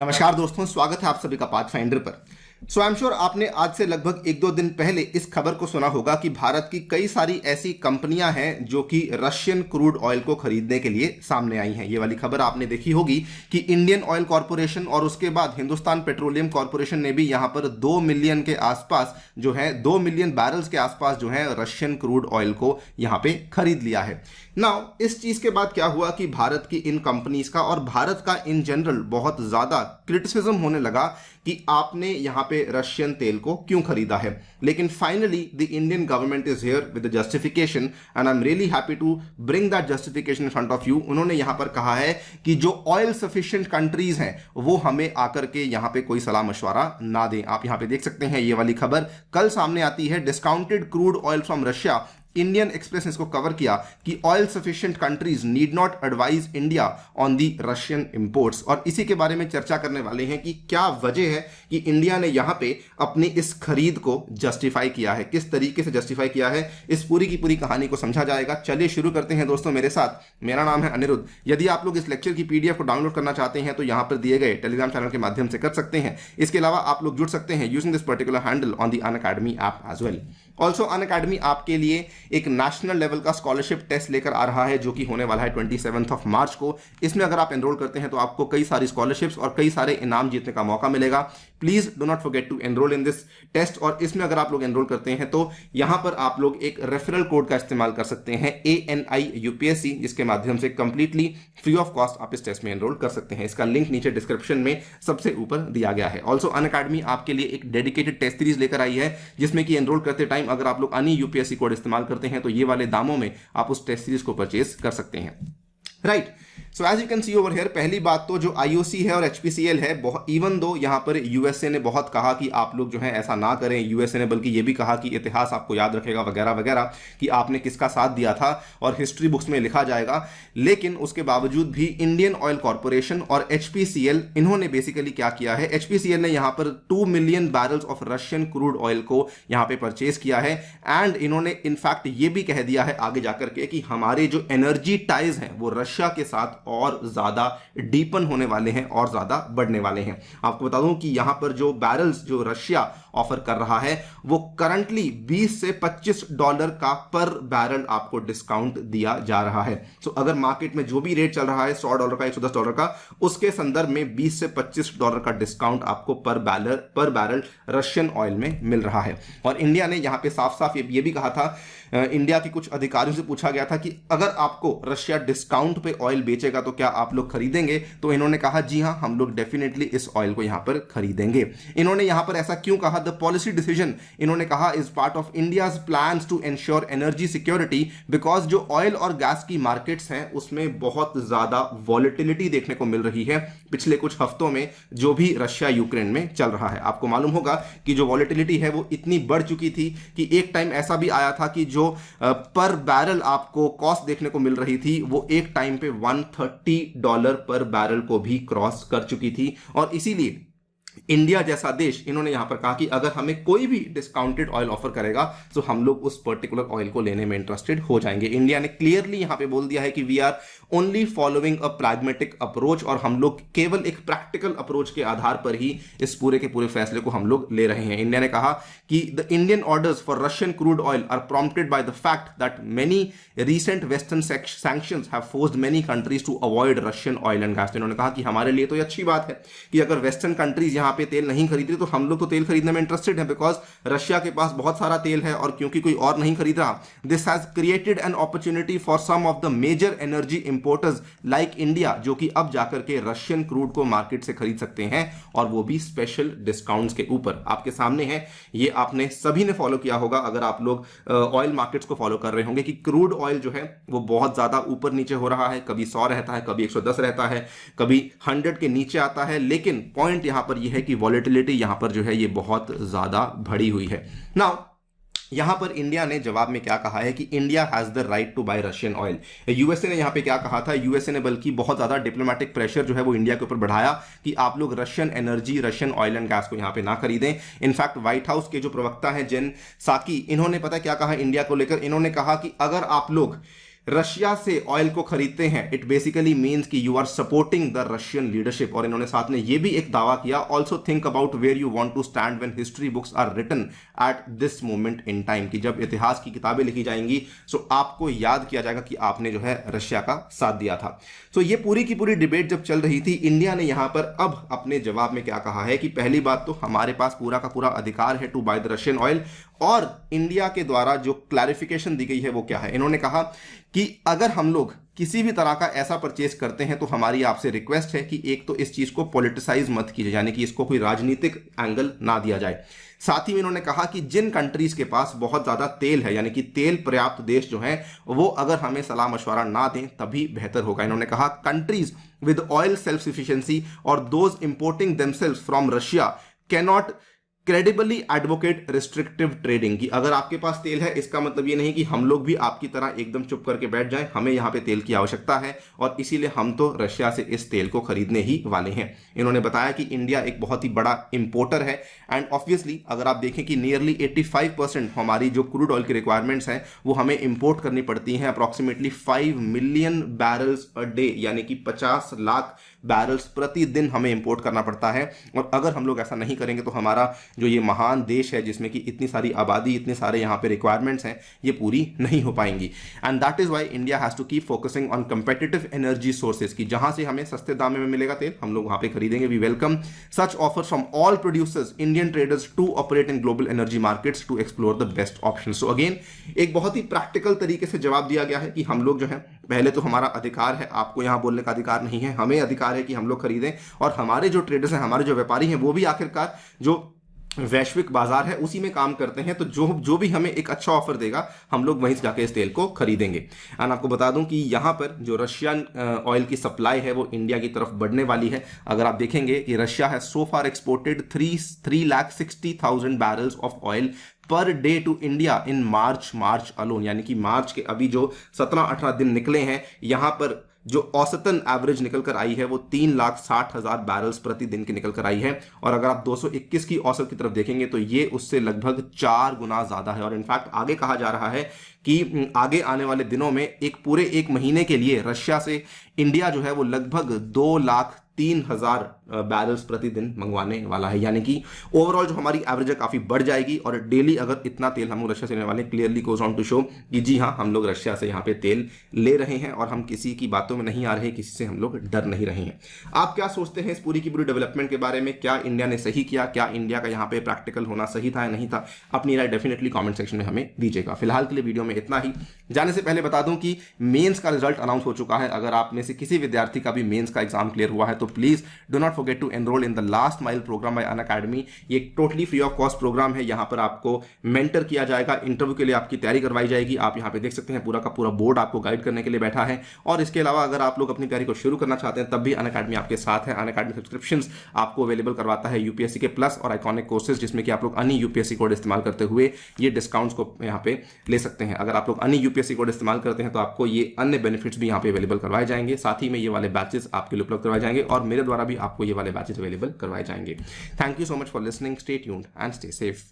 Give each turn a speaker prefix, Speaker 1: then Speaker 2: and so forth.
Speaker 1: नमस्कार दोस्तों, स्वागत है आप सभी का पाथफाइंडर पर। सो आई एम श्योर आपने आज से लगभग एक दो दिन पहले इस खबर को सुना होगा कि भारत की कई सारी ऐसी कंपनियां हैं जो कि रशियन क्रूड ऑयल को खरीदने के लिए सामने आई हैं। ये वाली खबर आपने देखी होगी कि इंडियन ऑयल कॉरपोरेशन और उसके बाद हिंदुस्तान पेट्रोलियम कॉरपोरेशन ने भी यहां पर 2 मिलियन के आसपास जो है 2 मिलियन बैरल्स के आसपास जो है रशियन क्रूड ऑयल को यहां पे खरीद लिया है। नाउ इस चीज के बाद क्या हुआ कि भारत की इन कंपनीज का और भारत का इन जनरल बहुत ज्यादा क्रिटिसिज्म होने लगा कि आपने यहां पे रशियन तेल को क्यों खरीदा है। लेकिन finally the Indian government is here with the justification and I am really happy to bring that justification in front of you. उन्होंने यहां पर कहा है कि जो ऑयल सफिशिएंट कंट्रीज हैं वो हमें आकर के यहां पे कोई सलाह मशवरा ना दें। आप यहां पे देख सकते हैं ये वाली खबर कल सामने आती है। Discounted crude oil from Russia, Indian express ने इसको कवर किया कि oil sufficient countries need not advise India on the Russian imports. और इसी के बारे में चर्चा करने वाले हैं कि क्या वजह है कि इंडिया ने यहां पे अपनी इस खरीद को जस्टिफाई किया है, किस तरीके से जस्टिफाई किया है। इस पूरी की पूरी कहानी को समझा जाएगा। चलिए शुरू करते हैं दोस्तों मेरे साथ। मेरा नाम है अनिरुद्ध। यदि आप लोग इस लेक्चर की पीडीएफ को डाउनलोड करना चाहते हैं तो यहां पर दिए गए टेलीग्राम चैनल के माध्यम से कर सकते हैं। इसके अलावा आप लोग जुड़ सकते हैं using this particular handle on the Unacademy app as well. Also Unacademy आपके लिए एक नेशनल लेवल का स्कॉलरशिप टेस्ट लेकर आ रहा है जो कि होने वाला है 27 मार्च को। इसमें अगर आप एनरोल करते हैं तो आपको कई सारी स्कॉलरशिप्स और कई सारे इनाम जीतने का मौका मिलेगा। Please do not forget to enrol in this test. और इसमें अगर आप लोग एनरोल करते हैं तो यहां पर आप लोग एक रेफरल कोड का इस्तेमाल कर सकते हैं ANI UPSC, जिसके माध्यम से कंप्लीटली फ्री ऑफ कॉस्ट आप इस टेस्ट में एनरोल कर सकते हैं। इसका लिंक नीचे डिस्क्रिप्शन में सबसे ऊपर दिया गया है। ऑल्सो अनअकैडमी आपके लिए एक डेडिकेटेड टेस्ट सीरीज लेकर आई है जिसमें कि एनरोल करते टाइम अगर आप लोग ANI UPSC कोड इस्तेमाल करते हैं तो ये वाले दामों में आप उस टेस्ट सीरीज को परचेज कर सकते हैं। Right, so as you can see over here, पहली बात तो जो IOC है और HPCL है, इवन दो यहां पर USA ने बहुत कहा कि आप लोग जो है ऐसा ना करें। USA ने बल्कि ये भी कहा कि इतिहास आपको याद रखेगा वगैरह वगैरह कि आपने किसका साथ दिया था और हिस्ट्री बुक्स में लिखा जाएगा। लेकिन उसके बावजूद भी इंडियन ऑयल कॉरपोरेशन और HPCL इन्होंने बेसिकली क्या किया है, HPCL ने यहां पर 2 million barrels of Russian crude oil को यहां पे परचेज किया है। एंड इन्होंने इनफैक्ट ये भी कह दिया है आगे जाकर के कि हमारे जो एनर्जी टाइज हैं वो रशिया के साथ और ज्यादा डीपन होने वाले हैं और ज्यादा बढ़ने वाले हैं। आपको बता दूं कि यहां पर जो बैरल्स जो रशिया ऑफर कर रहा है वो करंटली $20 से $25 का पर बैरल आपको डिस्काउंट दिया जा रहा है। सो अगर मार्केट में जो भी रेट चल रहा है $100 का, $110 का, उसके संदर्भ में $20 से $25 का डिस्काउंट आपको पर बैरल रशियन ऑयल में मिल रहा है। और इंडिया ने यहां पे साफ साफ ये भी कहा था, इंडिया के कुछ अधिकारियों से पूछा गया था कि अगर आपको रशिया डिस्काउंट पे ऑयल बेचेगा तो क्या आप लोग खरीदेंगे। तो इन्होंने कहा जी हां, हम लोग डेफिनेटली इस ऑयल को यहां पर खरीदेंगे। इन्होंने यहां पर ऐसा क्यों कहा, द पॉलिसी डिसीजन इन्होंने कहा is part of India's plans to ensure energy security, because जो ऑयल और गैस की मार्केट्स हैं उसमें बहुत ज्यादा वॉलेटिलिटी देखने को मिल रही है पिछले कुछ हफ्तों में जो भी रशिया यूक्रेन में चल रहा है। आपको मालूम होगा कि जो वॉलेटिलिटी है वो इतनी बढ़ चुकी थी कि एक टाइम ऐसा भी आया था कि जो पर बैरल आपको कॉस्ट देखने को मिल रही थी वो एक टाइम पे $130 पर बैरल को भी क्रॉस कर चुकी थी। और इसीलिए इंडिया जैसा देश, इन्होंने यहां पर कहा कि अगर हमें कोई भी डिस्काउंटेड ऑयल ऑफर करेगा तो हम लोग उस पर्टिकुलर ऑयल को लेने में इंटरेस्टेड हो जाएंगे। इंडिया ने क्लियरली यहां पे बोल दिया है कि we are only following a pragmatic approach, और हम लोग केवल एक प्रैक्टिकल अप्रोच के आधार पर ही इस पूरे के पूरे फैसले को हम लोग ले रहे हैं। इंडिया ने कहा कि the Indian orders for Russian crude oil are prompted by the fact that many recent western sanctions have forced many countries to avoid Russian oil and gas। इन्होंने कहा कि हमारे लिए तो ये अच्छी बात है कि अगर वेस्टर्न कंट्रीज यहां पे तेल नहीं खरीद रही तो हम लोग तो तेल खरीदने में इंटरेस्टेड हैं, बिकॉज रशिया के पास बहुत सारा तेल है और क्योंकि कोई और नहीं खरीद रहा, this has created an opportunity for some of the major energy importers like India, जो कि अब जाकर के रशियन क्रूड को मार्केट से खरीद सकते हैं और वो भी स्पेशल डिस्काउंट्स के ऊपर। आपके सामने है, ये आपने सभी ने फॉलो किया होगा अगर आप लोग ऑयल मार्केट्स को फॉलो कर रहे होंगे कि क्रूड ऑयल जो है वो बहुत ज्यादा ऊपर नीचे हो रहा है, कभी 100 रहता है, कभी 110 रहता है, कभी 100 के नीचे आता है। लेकिन पॉइंट यहां पर यह है कि वॉलेटिलिटी यहां पर जो है ये बहुत ज्यादा बढ़ी हुई है। नाउ यहां पर इंडिया ने जवाब में क्या कहा है कि India has the right to buy Russian oil. USA ने यहां पे क्या कहा था, यूएसए ने बल्कि बहुत ज्यादा डिप्लोमेटिक प्रेशर जो है वो इंडिया के ऊपर बढ़ाया कि आप लोग Russian energy, Russian oil and gas को यहां पे ना खरीदें। इनफैक्ट व्हाइट हाउस के जो प्रवक्ता हैं जेन साकी, इन्होंने पता क्या कहा इंडिया को लेकर, इन्होंने कहा कि अगर आप लोग रशिया से ऑयल को खरीदते हैं, इट बेसिकली मीन्स कि you are supporting the Russian leadership. और इन्होंने साथ में यह भी एक दावा किया, also think about where you want to stand when history books are written at this moment in time, कि जब इतिहास की किताबें लिखी जाएंगी सो आपको याद किया जाएगा कि आपने जो है रशिया का साथ दिया था। सो ये पूरी की पूरी डिबेट जब चल रही थी, इंडिया ने यहां पर अब अपने जवाब में क्या कहा है कि पहली बात तो हमारे पास पूरा का पूरा अधिकार है to buy the Russian oil, और इंडिया के द्वारा जो क्लैरिफिकेशन दी गई है वो क्या है। इन्होंने कहा कि अगर हम लोग किसी भी तरह का ऐसा परचेज करते हैं तो हमारी आपसे रिक्वेस्ट है कि एक तो इस चीज को पॉलिटिसाइज मत कीजिए, यानी कि इसको कोई राजनीतिक एंगल ना दिया जाए। साथ ही में इन्होंने कहा कि जिन कंट्रीज के पास बहुत ज्यादा तेल है, यानी कि तेल पर्याप्त देश जो है, वो अगर हमें सलाह मशवरा ना दें तभी बेहतर होगा। इन्होंने कहा countries with oil self sufficiency और those importing themselves from Russia can not credibly advocate restrictive trading, की अगर आपके पास तेल है इसका मतलब ये नहीं कि हम लोग भी आपकी तरह एकदम चुप करके बैठ जाएं, हमें यहां पे तेल की आवश्यकता है और इसीलिए हम तो रशिया से इस तेल को खरीदने ही वाले हैं। इन्होंने बताया कि इंडिया एक बहुत ही बड़ा इंपोर्टर है एंड ऑब्वियसली अगर आप देखें कि नियरली 85% हमारी जो क्रूड ऑयल की रिक्वायरमेंट्स हैं वो हमें इंपोर्ट करनी पड़ती हैं, approximately 5 million barrels a day, यानी कि 50 लाख बैरल्स प्रतिदिन हमें इंपोर्ट करना पड़ता है। और अगर हम लोग ऐसा नहीं करेंगे तो हमारा जो ये महान देश है जिसमें कि इतनी सारी आबादी, इतने सारे यहाँ पे रिक्वायरमेंट्स हैं, ये पूरी नहीं हो पाएंगी। And that is why India has to keep focusing on competitive energy sources, की जहां से हमें सस्ते दाम में मिलेगा तेल हम लोग वहां पे खरीदेंगे। We welcome such offer from all producers, Indian traders to operate in global energy markets to explore the best option. So again एक बहुत ही प्रैक्टिकल तरीके से जवाब दिया गया है कि हम लोग जो है, पहले तो हमारा अधिकार है, आपको यहां बोलने का अधिकार नहीं है, हमें अधिकार है कि हम लोग खरीदें, और हमारे जो ट्रेडर्स हैं, हमारे जो व्यापारी हैं, वो भी आखिरकार जो वैश्विक बाजार है उसी में काम करते हैं, तो जो भी हमें एक अच्छा ऑफर देगा हम लोग वहीं से जाके इस तेल को खरीदेंगे। एंड आपको बता दूं कि यहां पर जो रशियन ऑयल की सप्लाई है वो इंडिया की तरफ बढ़ने वाली है। अगर आप देखेंगे कि रशिया है so far exported 3,60,000 barrels of oil per day to India in March alone, यानी कि मार्च के अभी जो 17-18 दिन निकले हैं, यहां पर जो औसतन एवरेज निकल कर आई है वो 3,60,000 बैरल्स प्रतिदिन की निकल कर आई है। और अगर आप 221 की औसत की तरफ देखेंगे तो ये उससे लगभग 4 गुना ज्यादा है। और इनफैक्ट आगे कहा जा रहा है कि आगे आने वाले दिनों में पूरे एक महीने के लिए रशिया से इंडिया जो है वो लगभग 2,03,000 बैरल्स प्रतिदिन मंगवाने वाला है, यानी कि ओवरऑल जो हमारी एवरेज है काफी बढ़ जाएगी। और डेली अगर इतना तेल हम लोग रशिया से लेने वाले, clearly goes on to show कि जी हाँ, हम लोग रशिया से यहाँ पे तेल ले रहे हैं और हम किसी की बातों में नहीं आ रहे, किसी से हम लोग डर नहीं रहे हैं। आप क्या सोचते हैं इस पूरी की पूरी डेवलपमेंट के बारे में? क्या इंडिया ने सही किया? क्या इंडिया का यहाँ पे प्रैक्टिकल होना सही था या नहीं था? अपनी राय डेफिनेटली कॉमेंट सेक्शन में हमें दीजिएगा। फिलहाल के लिए वीडियो में इतना ही। जाने से पहले बता दूं कि मेंस का रिजल्ट अनाउंस हो चुका है। अगर आप में से किसी विद्यार्थी का भी मेंस का एग्जाम क्लियर हुआ है तो please do not forget to enrol in the last mile programme by Unacademy. ये एक totally free of cost programme है। यहाँ पर आपको मेंटर किया जाएगा, इंटरव्यू के लिए आपकी तैयारी करवाई जाएगी। आप यहाँ पे देख सकते हैं पूरा का पूरा बोर्ड आपको गाइड करने के लिए बैठा है। और इसके अलावा अगर आप लोग अपनी तैयारी को शुरू करना चाहते हैं तब भी अनअकैडमी आपके साथ है। अनअकैडमी सब्सक्रिप्शन आपको अवेलेबल करवाता है यूपीएससी के प्लस और आइकॉनिक कोर्सेज, जिसमें कि आप लोग अन्य यूपीएससी कोड इस्तेमाल करते हुए ये डिस्काउंट्स को यहाँ पे ले सकते हैं। अगर आप लोग अन्य यूपीएससी कोड इस्तेमाल करते हैं तो आपको ये अन्य बेनिफिट्स भी यहाँ पे अवेलेबल करवाए जाएंगे। साथ ही में ये वाले बैचेस आपके लिए उपलब्ध करवाए जाएंगे और मेरे द्वारा भी आपको ये वाले बैचेस अवेलेबल करवाए जाएंगे। Thank you so much for listening, stay tuned and stay safe.